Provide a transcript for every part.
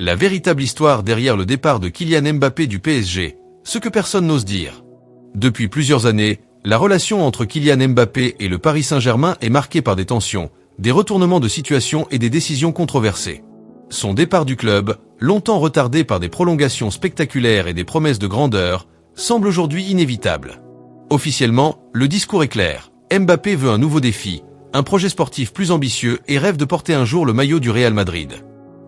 La véritable histoire derrière le départ de Kylian Mbappé du PSG, ce que personne n'ose dire. Depuis plusieurs années, la relation entre Kylian Mbappé et le Paris Saint-Germain est marquée par des tensions, des retournements de situation et des décisions controversées. Son départ du club, longtemps retardé par des prolongations spectaculaires et des promesses de grandeur, semble aujourd'hui inévitable. Officiellement, le discours est clair. Mbappé veut un nouveau défi, un projet sportif plus ambitieux et rêve de porter un jour le maillot du Real Madrid.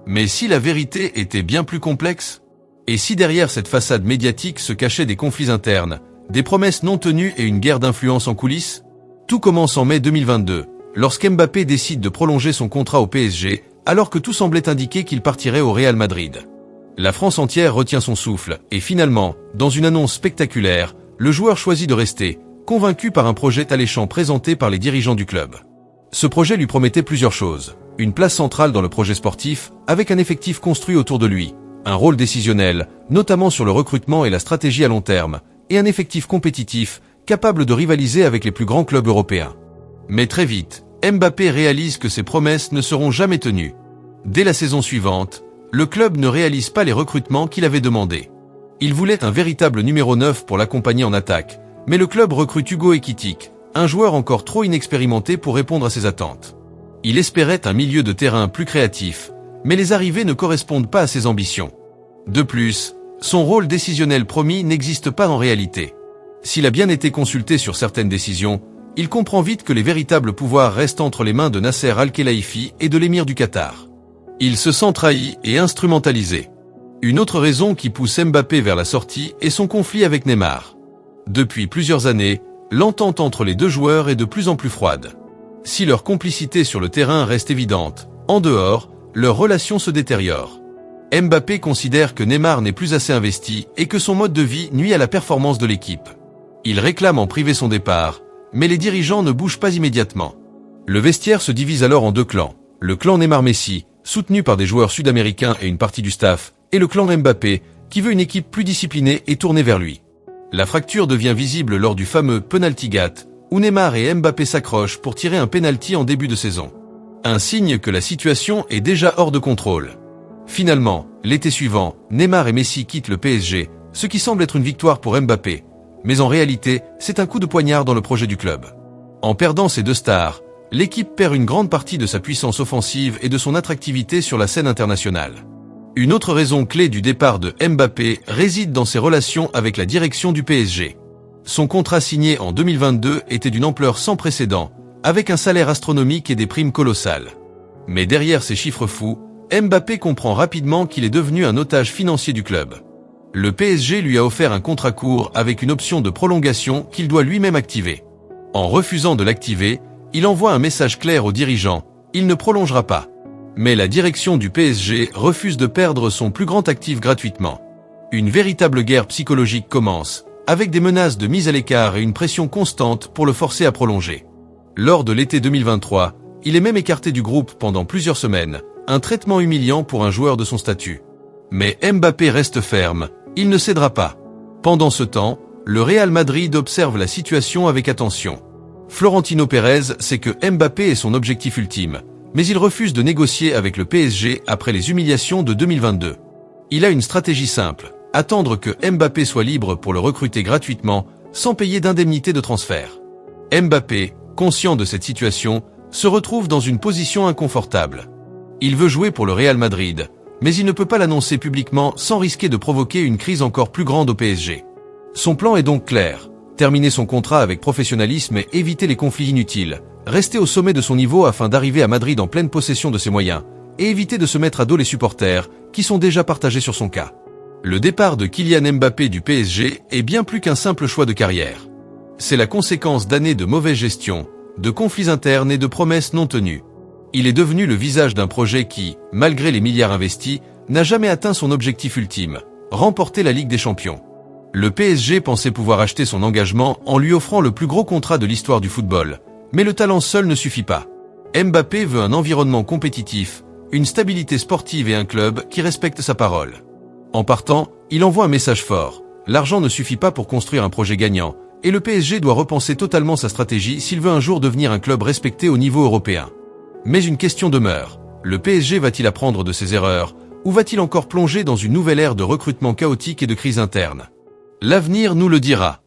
Mais si la vérité était bien plus complexe? Et si derrière cette façade médiatique se cachaient des conflits internes, des promesses non tenues et une guerre d'influence en coulisses? Tout commence en mai 2022, lorsqu'Mbappé décide de prolonger son contrat au PSG, alors que tout semblait indiquer qu'il partirait au Real Madrid. La France entière retient son souffle, et finalement, dans une annonce spectaculaire, le joueur choisit de rester, convaincu par un projet alléchant présenté par les dirigeants du club. Ce projet lui promettait plusieurs choses. Une place centrale dans le projet sportif, avec un effectif construit autour de lui, un rôle décisionnel, notamment sur le recrutement et la stratégie à long terme, et un effectif compétitif, capable de rivaliser avec les plus grands clubs européens. Mais très vite, Mbappé réalise que ses promesses ne seront jamais tenues. Dès la saison suivante, le club ne réalise pas les recrutements qu'il avait demandés. Il voulait un véritable numéro 9 pour l'accompagner en attaque, mais le club recrute Hugo Ekitike, un joueur encore trop inexpérimenté pour répondre à ses attentes. Il espérait un milieu de terrain plus créatif, mais les arrivées ne correspondent pas à ses ambitions. De plus, son rôle décisionnel promis n'existe pas en réalité. S'il a bien été consulté sur certaines décisions, il comprend vite que les véritables pouvoirs restent entre les mains de Nasser Al-Khelaifi et de l'émir du Qatar. Il se sent trahi et instrumentalisé. Une autre raison qui pousse Mbappé vers la sortie est son conflit avec Neymar. Depuis plusieurs années, l'entente entre les deux joueurs est de plus en plus froide. Si leur complicité sur le terrain reste évidente, en dehors, leur relation se détériore. Mbappé considère que Neymar n'est plus assez investi et que son mode de vie nuit à la performance de l'équipe. Il réclame en privé son départ, mais les dirigeants ne bougent pas immédiatement. Le vestiaire se divise alors en deux clans. Le clan Neymar-Messi, soutenu par des joueurs sud-américains et une partie du staff, et le clan Mbappé, qui veut une équipe plus disciplinée et tournée vers lui. La fracture devient visible lors du fameux penalty gate, où Neymar et Mbappé s'accrochent pour tirer un penalty en début de saison. Un signe que la situation est déjà hors de contrôle. Finalement, l'été suivant, Neymar et Messi quittent le PSG, ce qui semble être une victoire pour Mbappé. Mais en réalité, c'est un coup de poignard dans le projet du club. En perdant ces deux stars, l'équipe perd une grande partie de sa puissance offensive et de son attractivité sur la scène internationale. Une autre raison clé du départ de Mbappé réside dans ses relations avec la direction du PSG. Son contrat signé en 2022 était d'une ampleur sans précédent, avec un salaire astronomique et des primes colossales. Mais derrière ces chiffres fous, Mbappé comprend rapidement qu'il est devenu un otage financier du club. Le PSG lui a offert un contrat court avec une option de prolongation qu'il doit lui-même activer. En refusant de l'activer, il envoie un message clair aux dirigeants, il ne prolongera pas. Mais la direction du PSG refuse de perdre son plus grand actif gratuitement. Une véritable guerre psychologique commence, avec des menaces de mise à l'écart et une pression constante pour le forcer à prolonger. Lors de l'été 2023, il est même écarté du groupe pendant plusieurs semaines, un traitement humiliant pour un joueur de son statut. Mais Mbappé reste ferme, il ne cédera pas. Pendant ce temps, le Real Madrid observe la situation avec attention. Florentino Pérez sait que Mbappé est son objectif ultime, mais il refuse de négocier avec le PSG après les humiliations de 2022. Il a une stratégie simple, attendre que Mbappé soit libre pour le recruter gratuitement, sans payer d'indemnité de transfert. Mbappé, conscient de cette situation, se retrouve dans une position inconfortable. Il veut jouer pour le Real Madrid, mais il ne peut pas l'annoncer publiquement sans risquer de provoquer une crise encore plus grande au PSG. Son plan est donc clair, terminer son contrat avec professionnalisme et éviter les conflits inutiles, rester au sommet de son niveau afin d'arriver à Madrid en pleine possession de ses moyens, et éviter de se mettre à dos les supporters, qui sont déjà partagés sur son cas. Le départ de Kylian Mbappé du PSG est bien plus qu'un simple choix de carrière. C'est la conséquence d'années de mauvaise gestion, de conflits internes et de promesses non tenues. Il est devenu le visage d'un projet qui, malgré les milliards investis, n'a jamais atteint son objectif ultime, remporter la Ligue des Champions. Le PSG pensait pouvoir acheter son engagement en lui offrant le plus gros contrat de l'histoire du football, mais le talent seul ne suffit pas. Mbappé veut un environnement compétitif, une stabilité sportive et un club qui respecte sa parole. En partant, il envoie un message fort. L'argent ne suffit pas pour construire un projet gagnant, et le PSG doit repenser totalement sa stratégie s'il veut un jour devenir un club respecté au niveau européen. Mais une question demeure. Le PSG va-t-il apprendre de ses erreurs, Ou va-t-il encore plonger dans une nouvelle ère de recrutement chaotique et de crise interne? L'avenir nous le dira.